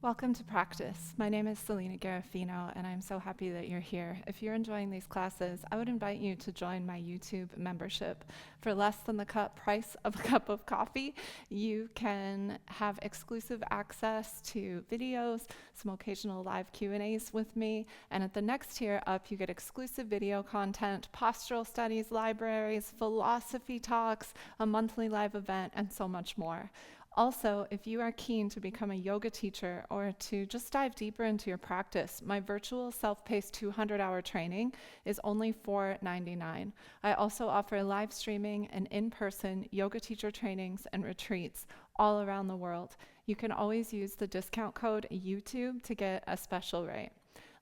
Welcome to practice. My name is Selena Garofino, and I'm so happy that you're here. If you're enjoying these classes, I would invite you to join my YouTube membership. For less than the price of a cup of coffee, you can have exclusive access to videos, some occasional live Q&As with me, and at the next tier up, you get exclusive video content, postural studies, libraries, philosophy talks, a monthly live event, and so much more. Also, if you are keen to become a yoga teacher or to just dive deeper into your practice, my virtual self-paced 200-hour training is only $4.99. I also offer live streaming and in-person yoga teacher trainings and retreats all around the world. You can always use the discount code YouTube to get a special rate.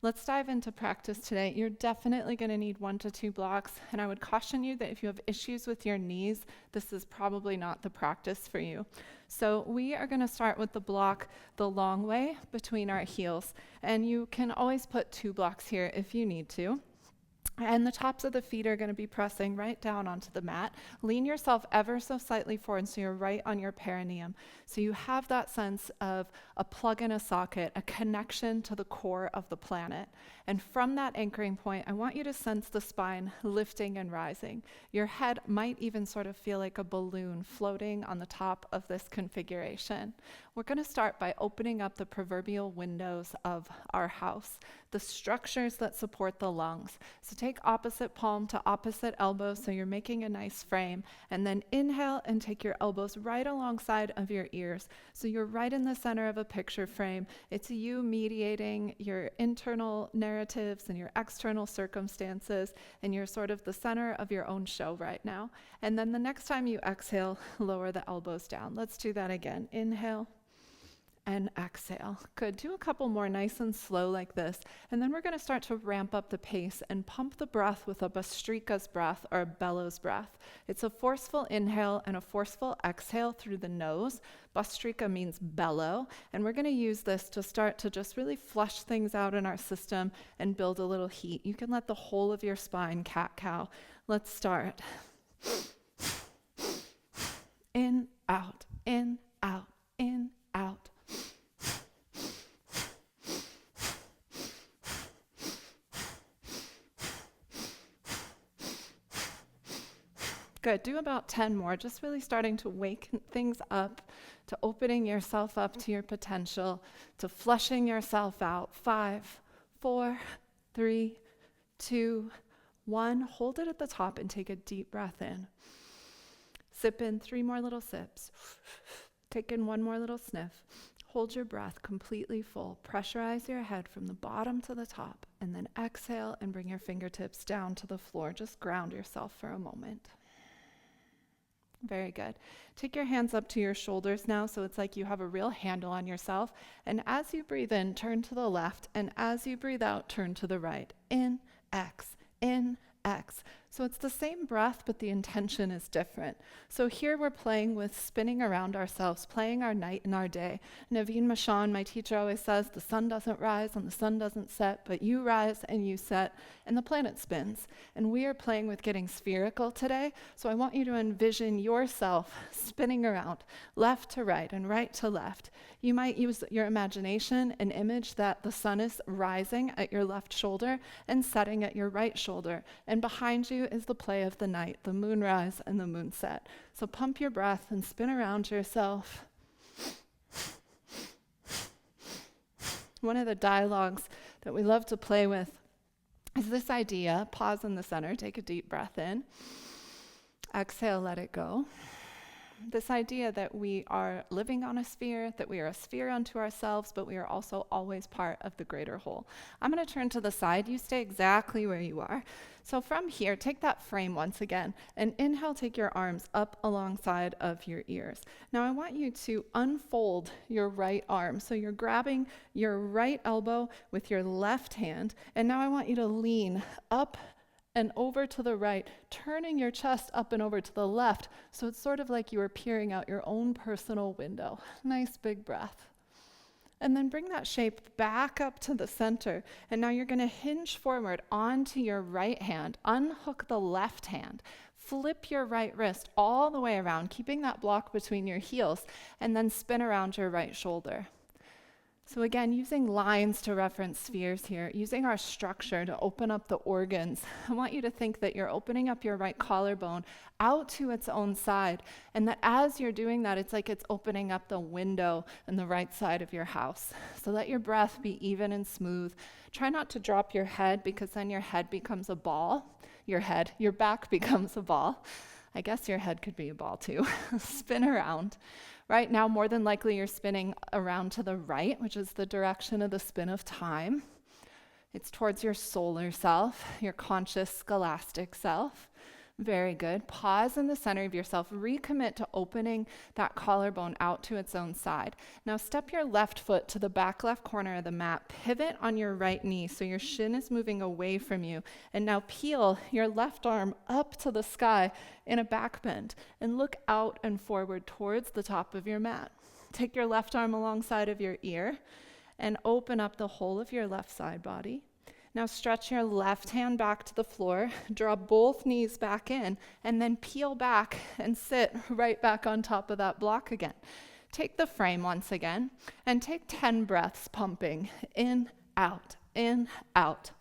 Let's dive into practice today. You're definitely going to need 1 to 2 blocks, and I would caution you that if you have issues with your knees, this is probably not the practice for you. So we are going to start with the block the long way between our heels, and you can always put 2 blocks here if you need to. And the tops of the feet are going to be pressing right down onto the mat. Lean yourself ever so slightly forward so you're right on your perineum. So you have that sense of a plug in a socket, a connection to the core of the planet. And from that anchoring point, I want you to sense the spine lifting and rising. Your head might even sort of feel like a balloon floating on the top of this configuration. We're going to start by opening up the proverbial windows of our house, the structures that support the lungs. So take opposite palm to opposite elbow so you're making a nice frame, and then inhale and take your elbows right alongside of your ears. So you're right in the center of a picture frame. It's you mediating your internal narratives and your external circumstances, and you're sort of the center of your own show right now. And then the next time you exhale, lower the elbows down. Let's do that again. Inhale and exhale. Good. Do a couple more nice and slow like this. And then we're going to start to ramp up the pace and pump the breath with a Bhastrika's breath or a bellows breath. It's a forceful inhale and a forceful exhale through the nose. Bhastrika means bellow. And we're going to use this to start to just really flush things out in our system and build a little heat. You can let the whole of your spine cat-cow. Let's start. In, out, in, out, in, out. Good. Do about 10 more, just really starting to wake things up, to opening yourself up to your potential, to flushing yourself out. 5, 4, 3, 2, 1. Hold it at the top and take a deep breath in. Sip in 3 more little sips. Take in 1 more little sniff. Hold your breath completely full. Pressurize your head from the bottom to the top, and then exhale and bring your fingertips down to the floor. Just ground yourself for a moment. Very good. Take your hands up to your shoulders now, so it's like you have a real handle on yourself. And as you breathe in, turn to the left, and as you breathe out, turn to the right. In, X, in, X. So it's the same breath, but the intention is different. So here we're playing with spinning around ourselves, playing our night and our day. Naveen Mashan, my teacher, always says, the sun doesn't rise and the sun doesn't set, but you rise and you set, and the planet spins. And we are playing with getting spherical today. So I want you to envision yourself spinning around left to right and right to left. You might use your imagination and image that the sun is rising at your left shoulder and setting at your right shoulder. And behind you is the play of the night, the moonrise and the moonset. So pump your breath and spin around yourself. One of the dialogues that we love to play with is this idea. Pause in the center, take a deep breath in. Exhale, let it go. This idea that we are living on a sphere, that we are a sphere unto ourselves, but we are also always part of the greater whole. I'm going to turn to the side. You stay exactly where you are. So from here, take that frame once again, and inhale, take your arms up alongside of your ears. Now I want you to unfold your right arm. So you're grabbing your right elbow with your left hand, and now I want you to lean up and over to the right, turning your chest up and over to the left. So it's sort of like you are peering out your own personal window. Nice big breath. And then bring that shape back up to the center. And now you're going to hinge forward onto your right hand. Unhook the left hand. Flip your right wrist all the way around, keeping that block between your heels, and then spin around your right shoulder. So again, using lines to reference spheres here, using our structure to open up the organs. I want you to think that you're opening up your right collarbone out to its own side, and that as you're doing that, it's like it's opening up the window in the right side of your house. So let your breath be even and smooth. Try not to drop your head, because then your head becomes a ball. Your back becomes a ball. I guess your head could be a ball too. Spin around. Right now, more than likely, you're spinning around to the right, which is the direction of the spin of time. It's towards your solar self, your conscious scholastic self. Very good. Pause in the center of yourself. Recommit to opening that collarbone out to its own side. Now step your left foot to the back left corner of the mat. Pivot on your right knee so your shin is moving away from you. And now peel your left arm up to the sky in a back bend and look out and forward towards the top of your mat. Take your left arm alongside of your ear and open up the whole of your left side body. Now stretch your left hand back to the floor, draw both knees back in, and then peel back and sit right back on top of that block again. Take the frame once again, and take 10 breaths pumping. In, out, in, out.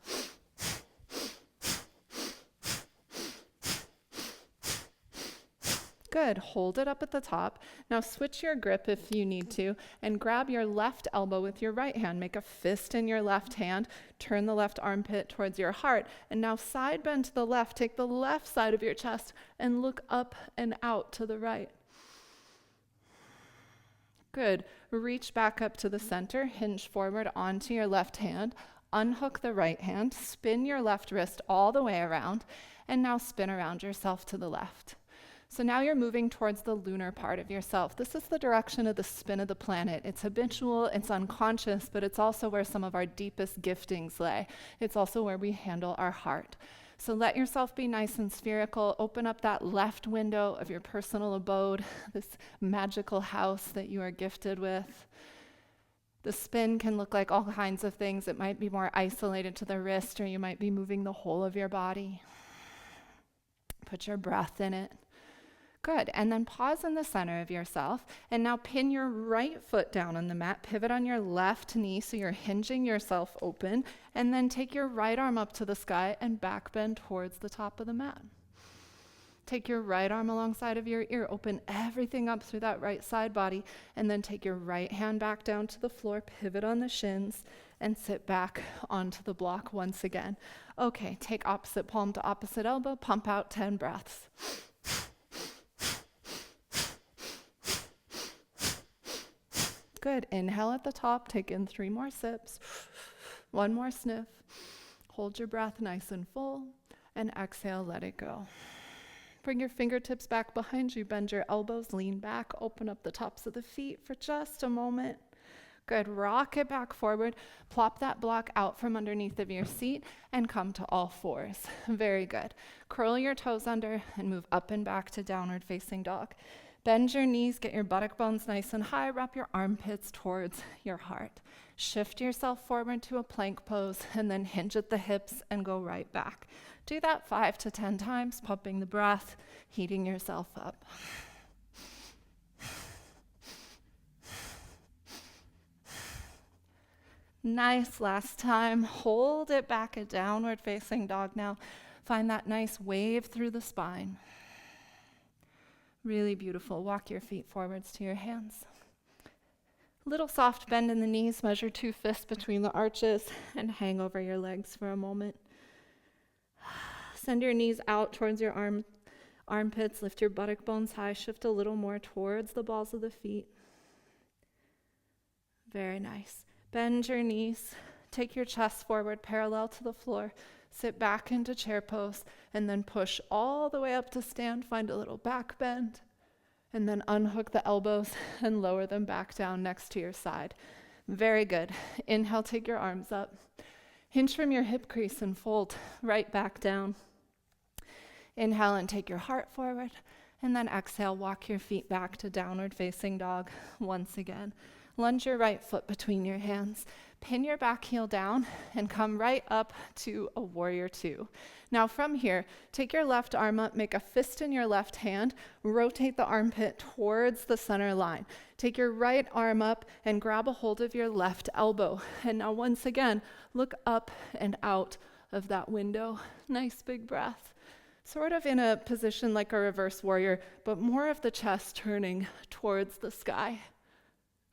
Good. Hold it up at the top. Now switch your grip if you need to and grab your left elbow with your right hand. Make a fist in your left hand. Turn the left armpit towards your heart. And now side bend to the left. Take the left side of your chest and look up and out to the right. Good. Reach back up to the center. Hinge forward onto your left hand. Unhook the right hand. Spin your left wrist all the way around. And now spin around yourself to the left. So now you're moving towards the lunar part of yourself. This is the direction of the spin of the planet. It's habitual, it's unconscious, but it's also where some of our deepest giftings lay. It's also where we handle our heart. So let yourself be nice and spherical. Open up that left window of your personal abode, this magical house that you are gifted with. The spin can look like all kinds of things. It might be more isolated to the wrist, or you might be moving the whole of your body. Put your breath in it. Good. And then pause in the center of yourself. And now pin your right foot down on the mat. Pivot on your left knee so you're hinging yourself open. And then take your right arm up to the sky and back bend towards the top of the mat. Take your right arm alongside of your ear. Open everything up through that right side body. And then take your right hand back down to the floor. Pivot on the shins and sit back onto the block once again. Okay, take opposite palm to opposite elbow. Pump out 10 breaths. Good. Inhale at the top. Take in 3 more sips. 1 more sniff. Hold your breath nice and full. And exhale, let it go. Bring your fingertips back behind you. Bend your elbows. Lean back. Open up the tops of the feet for just a moment. Good. Rock it back forward. Plop that block out from underneath of your seat and come to all fours. Very good. Curl your toes under and move up and back to downward facing dog. Bend your knees, get your buttock bones nice and high, wrap your armpits towards your heart. Shift yourself forward to a plank pose and then hinge at the hips and go right back. Do that 5 to 10 times, pumping the breath, heating yourself up. Nice, last time. Hold it back at downward facing dog now. Find that nice wave through the spine. Really beautiful. Walk your feet forwards to your hands. Little soft bend in the knees. Measure 2 fists between the arches and hang over your legs for a moment. Send your knees out towards your armpits. Lift your buttock bones high. Shift a little more towards the balls of the feet. Very nice. Bend your knees. Take your chest forward parallel to the floor. Sit back into chair pose and then push all the way up to stand. Find a little back bend and then unhook the elbows and lower them back down next to your side. Very good. Inhale, take your arms up. Hinge from your hip crease and fold right back down. Inhale and take your heart forward. And then exhale, walk your feet back to downward facing dog once again. Lunge your right foot between your hands. Pin your back heel down and come right up to a warrior two. Now from here, take your left arm up, make a fist in your left hand, rotate the armpit towards the center line. Take your right arm up and grab a hold of your left elbow. And now once again, look up and out of that window. Nice big breath. Sort of in a position like a reverse warrior, but more of the chest turning towards the sky.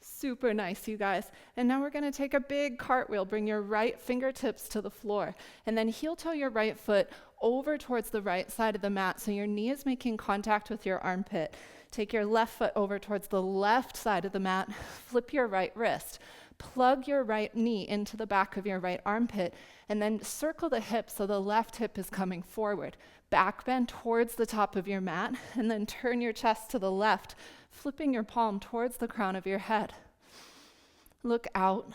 Super nice, you guys. And now we're going to take a big cartwheel. Bring your right fingertips to the floor. And then heel toe your right foot over towards the right side of the mat so your knee is making contact with your armpit. Take your left foot over towards the left side of the mat. Flip your right wrist. Plug your right knee into the back of your right armpit. And then circle the hip so the left hip is coming forward. Back bend towards the top of your mat. And then turn your chest to the left, flipping your palm towards the crown of your head. Look out,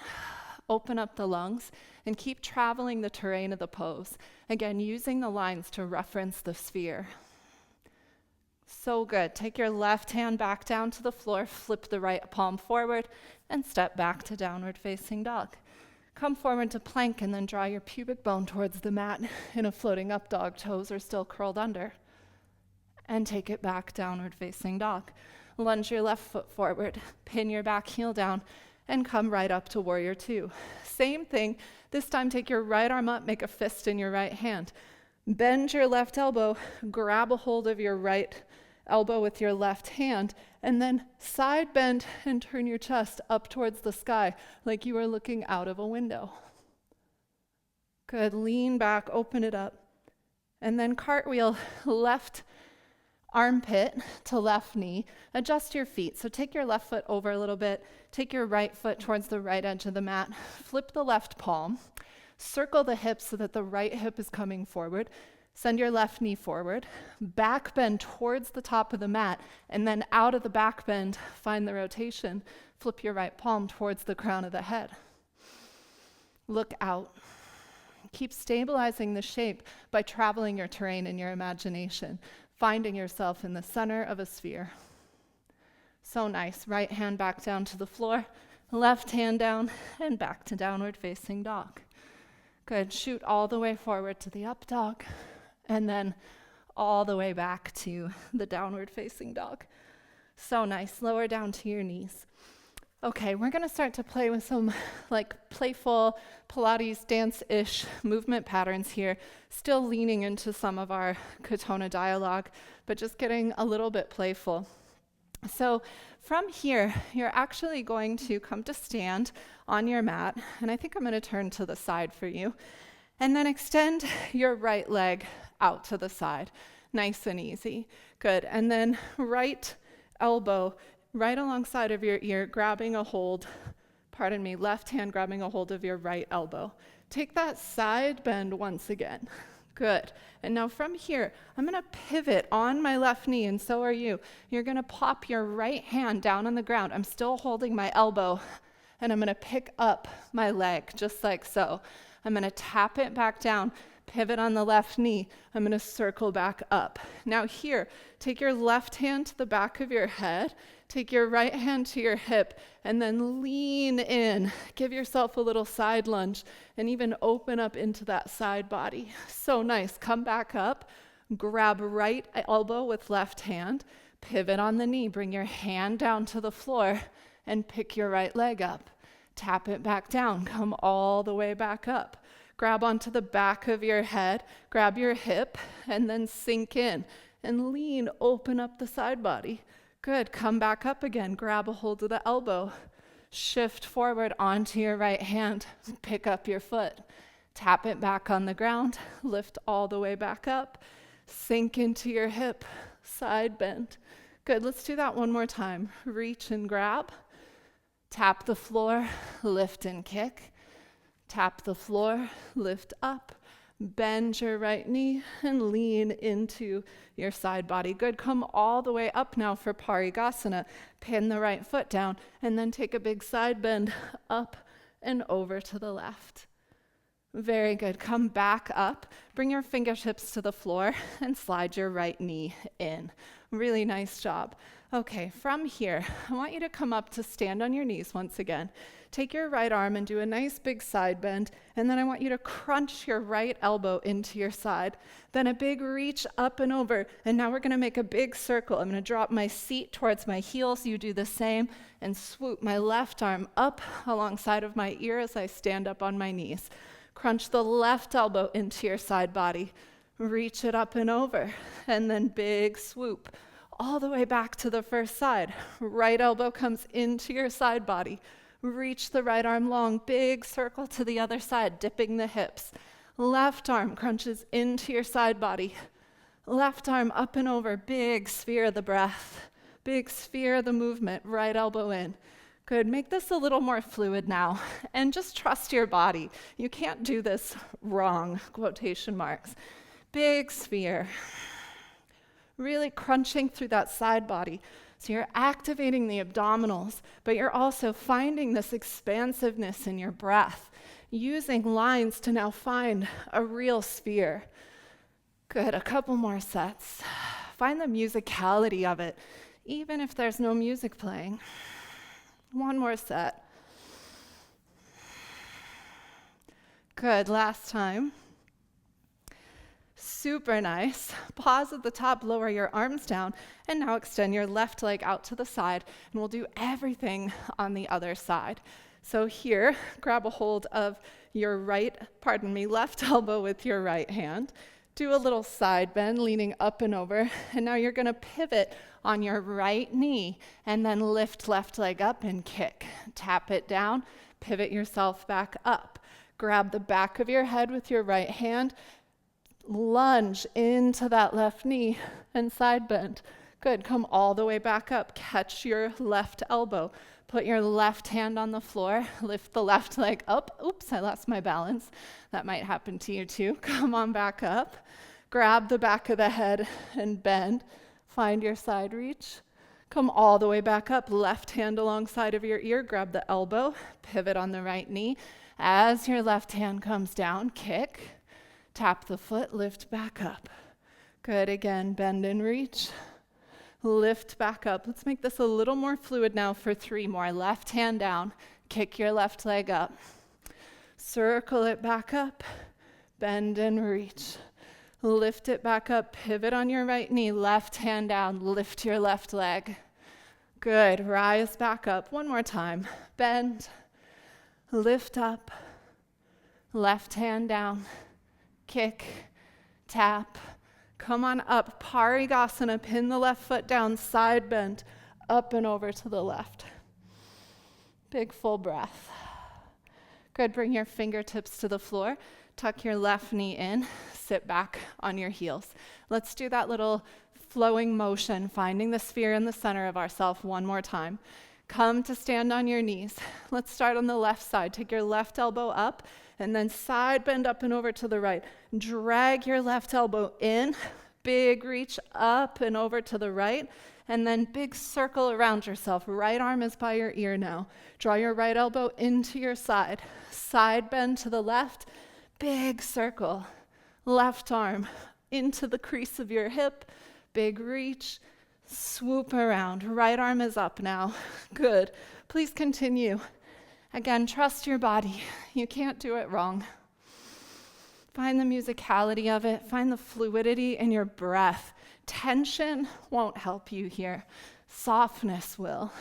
open up the lungs, and keep traveling the terrain of the pose. Again, using the lines to reference the sphere. So good. Take your left hand back down to the floor, flip the right palm forward, and step back to downward facing dog. Come forward to plank and then draw your pubic bone towards the mat in a floating up dog. Toes are still curled under. And take it back, downward facing dog. Lunge your left foot forward, pin your back heel down, and come right up to warrior two. Same thing. This time take your right arm up, make a fist in your right hand. Bend your left elbow, grab a hold of your right elbow with your left hand, and then side bend and turn your chest up towards the sky like you are looking out of a window. Good. Lean back, open it up, and then cartwheel left armpit to left knee. Adjust your feet. So take your left foot over a little bit. Take your right foot towards the right edge of the mat. Flip the left palm. Circle the hips so that the right hip is coming forward. Send your left knee forward. Back bend towards the top of the mat. And then out of the back bend, find the rotation. Flip your right palm towards the crown of the head. Look out. Keep stabilizing the shape by traveling your terrain in your imagination, finding yourself in the center of a sphere. So nice. Right hand back down to the floor, left hand down, and back to downward facing dog. Good. Shoot all the way forward to the up dog, and then all the way back to the downward facing dog. So nice. Lower down to your knees. Okay, we're going to start to play with some playful Pilates dance-ish movement patterns here, still leaning into some of our Katonah dialogue, but just getting a little bit playful. So from here, you're actually going to come to stand on your mat, and I think I'm going to turn to the side for you, and then extend your right leg out to the side. Nice and easy. Good. And then right elbow right alongside of your ear, left hand grabbing a hold of your right elbow. Take that side bend once again. Good. And now from here, I'm going to pivot on my left knee, and so are you. You're going to pop your right hand down on the ground. I'm still holding my elbow, and I'm going to pick up my leg, just like so. I'm going to tap it back down, pivot on the left knee. I'm going to circle back up. Now here, take your left hand to the back of your head, take your right hand to your hip, and then lean in. Give yourself a little side lunge, and even open up into that side body. So nice. Come back up, grab right elbow with left hand, pivot on the knee, bring your hand down to the floor, and pick your right leg up. Tap it back down, come all the way back up. Grab onto the back of your head, grab your hip, and then sink in. And lean, open up the side body. Good, come back up again, grab a hold of the elbow. Shift forward onto your right hand, pick up your foot. Tap it back on the ground, lift all the way back up. Sink into your hip, side bend. Good, let's do that one more time. Reach and grab. Tap the floor, lift and kick. Tap the floor, lift up, bend your right knee, and lean into your side body. Good. Come all the way up now for Parigasana. Pin the right foot down, and then take a big side bend up and over to the left. Very good. Come back up. Bring your fingertips to the floor and slide your right knee in. Really nice job. Okay, from here, I want you to come up to stand on your knees once again. Take your right arm and do a nice big side bend, and then I want you to crunch your right elbow into your side. Then a big reach up and over, and now we're gonna make a big circle. I'm gonna drop my seat towards my heels, you do the same, and swoop my left arm up alongside of my ear as I stand up on my knees. Crunch the left elbow into your side body. Reach it up and over, and then big swoop all the way back to the first side. Right elbow comes into your side body. Reach the right arm long, big circle to the other side, dipping the hips. Left arm crunches into your side body. Left arm up and over, big sphere of the breath. Big sphere of the movement, right elbow in. Good, make this a little more fluid now, and just trust your body. You can't do this wrong, quotation marks. Big sphere. Really crunching through that side body. So you're activating the abdominals, but you're also finding this expansiveness in your breath, using lines to now find a real sphere. Good, a couple more sets. Find the musicality of it, even if there's no music playing. One more set. Good, last time. Super nice. Pause at the top, lower your arms down, and now extend your left leg out to the side, and we'll do everything on the other side. So here, grab a hold of your left elbow with your right hand. Do a little side bend, leaning up and over, and now you're gonna pivot on your right knee, and then lift left leg up and kick. Tap it down, pivot yourself back up. Grab the back of your head with your right hand, lunge into that left knee and side bend. Good, come all the way back up. Catch your left elbow. Put your left hand on the floor. Lift the left leg up. Oops, I lost my balance. That might happen to you too. Come on back up. Grab the back of the head and bend. Find your side reach. Come all the way back up. Left hand alongside of your ear. Grab the elbow. Pivot on the right knee. As your left hand comes down, kick. Tap the foot, lift back up. Good, again, bend and reach. Lift back up. Let's make this a little more fluid now for 3 more. Left hand down, kick your left leg up. Circle it back up, bend and reach. Lift it back up, pivot on your right knee, left hand down, lift your left leg. Good, rise back up. One more time. Bend, lift up, left hand down. Kick, tap, come on up, Parigasana, pin the left foot down, side bend, up and over to the left. Big full breath. Good, bring your fingertips to the floor, tuck your left knee in, sit back on your heels. Let's do that little flowing motion, finding the sphere in the center of ourself one more time. Come to stand on your knees. Let's start on the left side. Take your left elbow up, and then side bend up and over to the right. Drag your left elbow in, big reach up and over to the right, and then big circle around yourself. Right arm is by your ear now. Draw your right elbow into your side. Side bend to the left, big circle. Left arm into the crease of your hip, big reach, swoop around. Right arm is up now. Good. Please continue. Again, trust your body. You can't do it wrong. Find the musicality of it. Find the fluidity in your breath. Tension won't help you here. Softness will.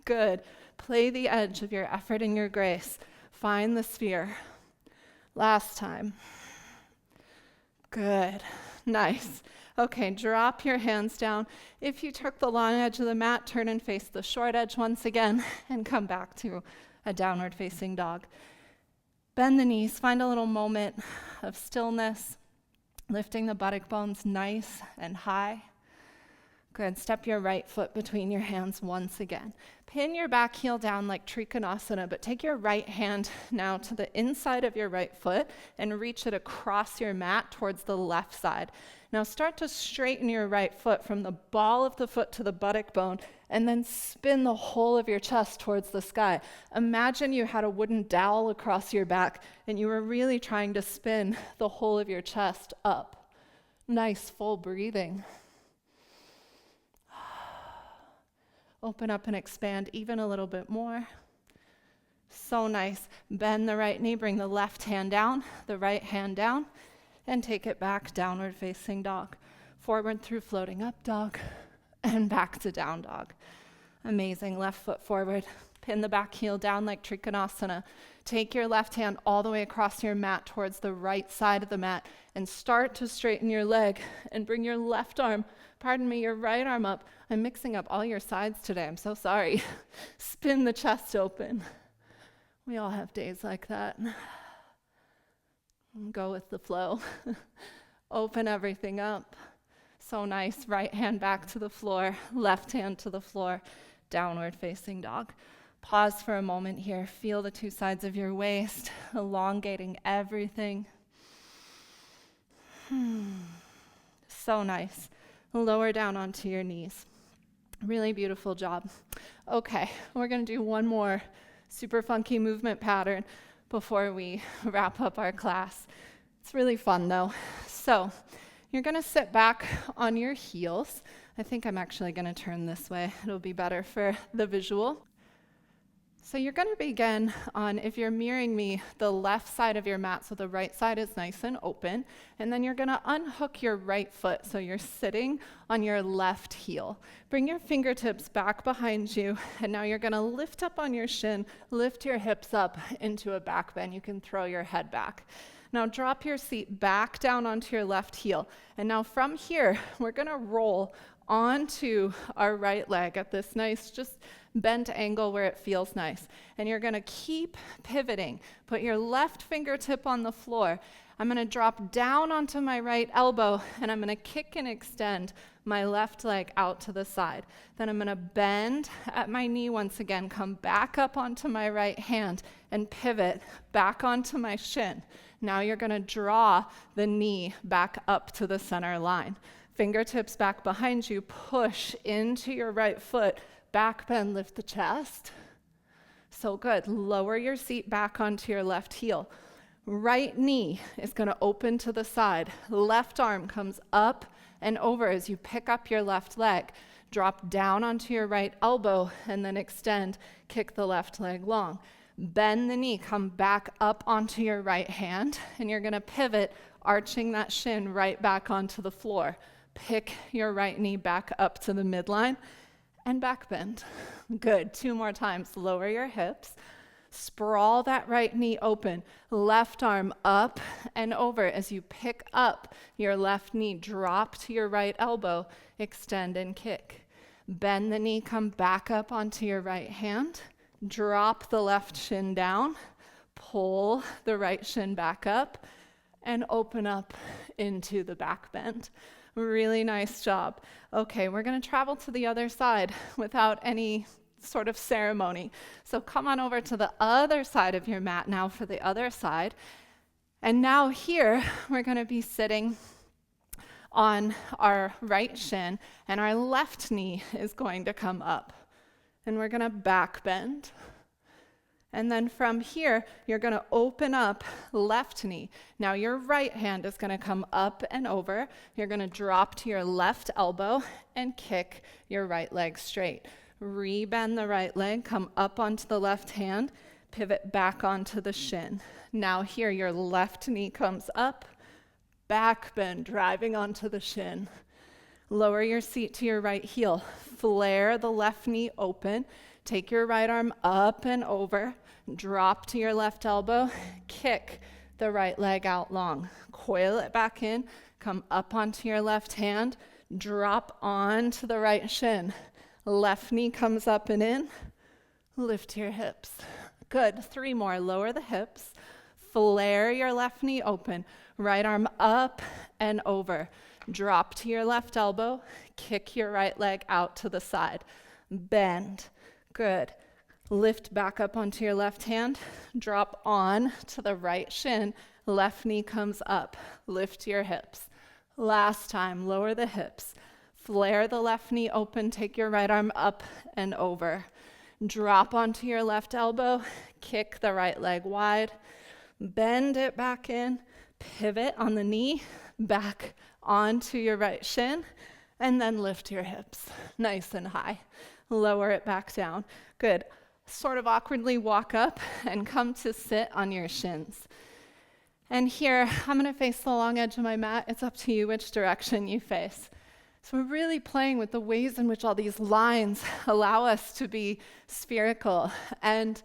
Good. Play the edge of your effort and your grace. Find the sphere. Last time. Good. Nice. Okay, drop your hands down. If you took the long edge of the mat, turn and face the short edge once again and come back to a downward facing dog. Bend the knees, find a little moment of stillness, lifting the buttock bones nice and high. Good, step your right foot between your hands once again. Pin your back heel down like Trikonasana, but take your right hand now to the inside of your right foot and reach it across your mat towards the left side. Now start to straighten your right foot from the ball of the foot to the buttock bone, and then spin the whole of your chest towards the sky. Imagine you had a wooden dowel across your back, and you were really trying to spin the whole of your chest up. Nice full breathing. Open up and expand even a little bit more. So nice. Bend the right knee, bring the left hand down, the right hand down, and take it back, downward facing dog. Forward through floating up dog, and back to down dog. Amazing. Left foot forward. Pin the back heel down like Trikonasana. Take your left hand all the way across your mat towards the right side of the mat and start to straighten your leg and bring your left arm, your right arm up. I'm mixing up all your sides today. I'm so sorry. Spin the chest open. We all have days like that. Go with the flow. Open everything up. So nice. Right hand back to the floor, left hand to the floor, downward facing dog. Pause for a moment here. Feel the two sides of your waist, elongating everything. So nice. Lower down onto your knees. Really beautiful job. Okay, we're going to do one more super funky movement pattern before we wrap up our class. It's really fun though. So you're going to sit back on your heels. I think I'm actually going to turn this way. It'll be better for the visual. So you're going to begin on, if you're mirroring me, the left side of your mat, so the right side is nice and open, and then you're going to unhook your right foot, so you're sitting on your left heel. Bring your fingertips back behind you, and now you're going to lift up on your shin, lift your hips up into a back bend. You can throw your head back. Now drop your seat back down onto your left heel, and now from here, we're going to roll onto our right leg at this nice, just bent angle where it feels nice. And you're going to keep pivoting. Put your left fingertip on the floor. I'm going to drop down onto my right elbow, and I'm going to kick and extend my left leg out to the side. Then I'm going to bend at my knee once again, come back up onto my right hand, and pivot back onto my shin. Now you're going to draw the knee back up to the center line. Fingertips back behind you, push into your right foot, back bend, lift the chest. So good. Lower your seat back onto your left heel. Right knee is going to open to the side. Left arm comes up and over as you pick up your left leg. Drop down onto your right elbow and then extend, kick the left leg long. Bend the knee, come back up onto your right hand, and you're going to pivot, arching that shin right back onto the floor. Pick your right knee back up to the midline and back bend. Good. 2 more times. Lower your hips. Sprawl that right knee open. Left arm up and over as you pick up your left knee. Drop to your right elbow. Extend and kick. Bend the knee. Come back up onto your right hand. Drop the left shin down. Pull the right shin back up and open up into the back bend. Really nice job. Okay, we're going to travel to the other side without any sort of ceremony. So come on over to the other side of your mat now for the other side. And now here, we're going to be sitting on our right shin, and our left knee is going to come up. And we're going to back bend. And then from here, you're going to open up left knee. Now your right hand is going to come up and over. You're going to drop to your left elbow and kick your right leg straight. Rebend the right leg, come up onto the left hand, pivot back onto the shin. Now here, your left knee comes up, back bend, driving onto the shin. Lower your seat to your right heel. Flare the left knee open. Take your right arm up and over. Drop to your left elbow. Kick the right leg out long. Coil it back in. Come up onto your left hand. Drop onto the right shin. Left knee comes up and in. Lift your hips. Good. 3 more. Lower the hips. Flare your left knee open. Right arm up and over. Drop to your left elbow. Kick your right leg out to the side. Bend. Good. Lift back up onto your left hand. Drop on to the right shin. Left knee comes up. Lift your hips. Last time, lower the hips. Flare the left knee open. Take your right arm up and over. Drop onto your left elbow. Kick the right leg wide. Bend it back in. Pivot on the knee. Back onto your right shin. And then lift your hips. Nice and high. lower it back down. Good. Sort of awkwardly walk up and come to sit on your shins. And here, I'm going to face the long edge of my mat. It's up to you which direction you face. So we're really playing with the ways in which all these lines allow us to be spherical. And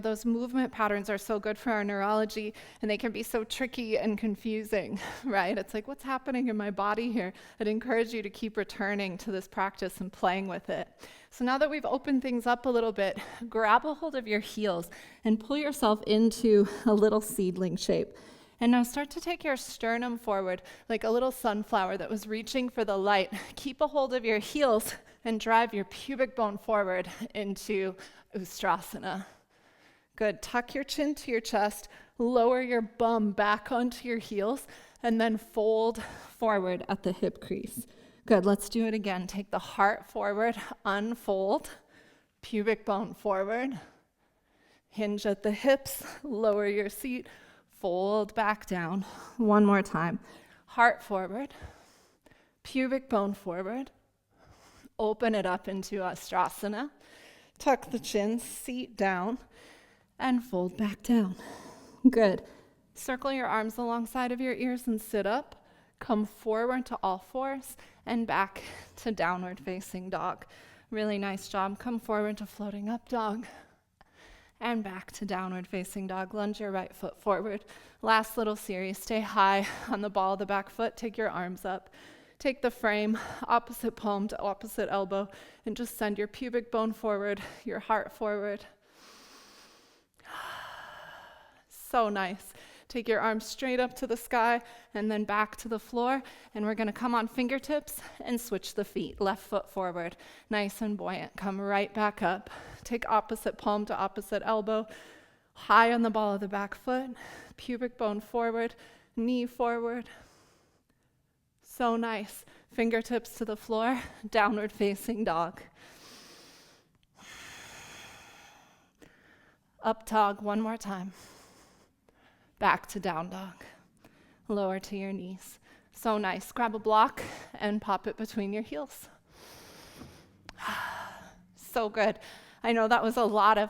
those movement patterns are so good for our neurology, and they can be so tricky and confusing, right? It's like, what's happening in my body here? I'd encourage you to keep returning to this practice and playing with it. So now that we've opened things up a little bit, grab a hold of your heels and pull yourself into a little seedling shape. And now start to take your sternum forward like a little sunflower that was reaching for the light. Keep a hold of your heels and drive your pubic bone forward into Ustrasana. Good. Tuck your chin to your chest, lower your bum back onto your heels, and then fold forward at the hip crease. Good. Let's do it again. Take the heart forward, unfold, pubic bone forward, hinge at the hips, lower your seat, fold back down. One more time. Heart forward, pubic bone forward, open it up into Ustrasana, tuck the chin, seat down, and fold back down. Good. Circle your arms alongside of your ears and sit up. Come forward to all fours and back to downward facing dog. Really nice job. Come forward to floating up dog and back to downward facing dog. Lunge your right foot forward. Last little series. Stay high on the ball of the back foot. Take your arms up. Take the frame, opposite palm to opposite elbow, and just send your pubic bone forward, your heart forward. So nice. Take your arms straight up to the sky and then back to the floor. And we're going to come on fingertips and switch the feet. Left foot forward. Nice and buoyant. Come right back up. Take opposite palm to opposite elbow. High on the ball of the back foot. Pubic bone forward. Knee forward. So nice. Fingertips to the floor. Downward facing dog. Up dog one more time. Back to down dog. Lower to your knees. So nice. Grab a block and pop it between your heels. So good. I know that was a lot of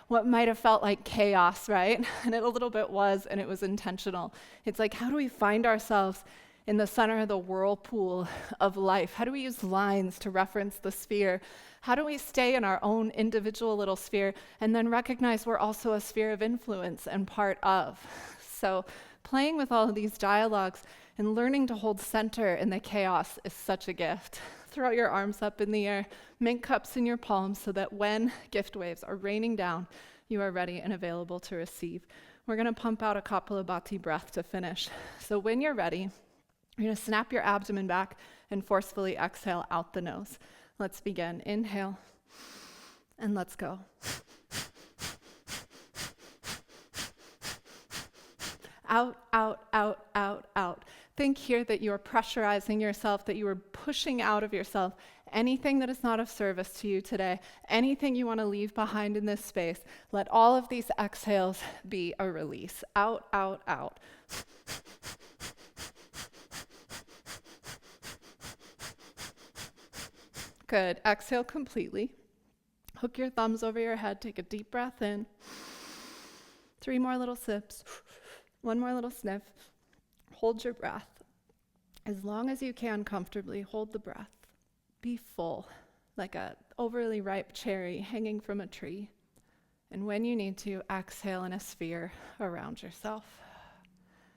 what might have felt like chaos, right? And it a little bit was, and it was intentional. It's like, how do we find ourselves in the center of the whirlpool of life? How do we use lines to reference the sphere? How do we stay in our own individual little sphere and then recognize we're also a sphere of influence and part of? So playing with all of these dialogues and learning to hold center in the chaos is such a gift. Throw your arms up in the air, make cups in your palms so that when gift waves are raining down, you are ready and available to receive. We're going to pump out a Kapalabhati breath to finish. So when you're ready, you're going to snap your abdomen back and forcefully exhale out the nose. Let's begin. Inhale, and let's go. Out, out, out, out, out. Think here that you are pressurizing yourself, that you are pushing out of yourself anything that is not of service to you today, anything you want to leave behind in this space. Let all of these exhales be a release. Out, out, out. Good. Exhale completely. Hook your thumbs over your head. Take a deep breath in. 3 more little sips. 1 more little sniff. Hold your breath. As long as you can comfortably, hold the breath. Be full, like an overly ripe cherry hanging from a tree. And when you need to, exhale in a sphere around yourself.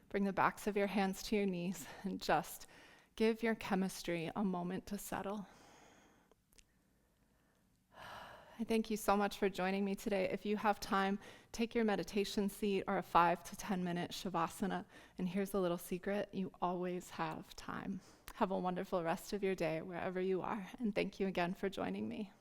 Bring the backs of your hands to your knees and just give your chemistry a moment to settle. I thank you so much for joining me today. If you have time, take your meditation seat or a 5 to 10 minute Shavasana. And here's a little secret, you always have time. Have a wonderful rest of your day wherever you are. And thank you again for joining me.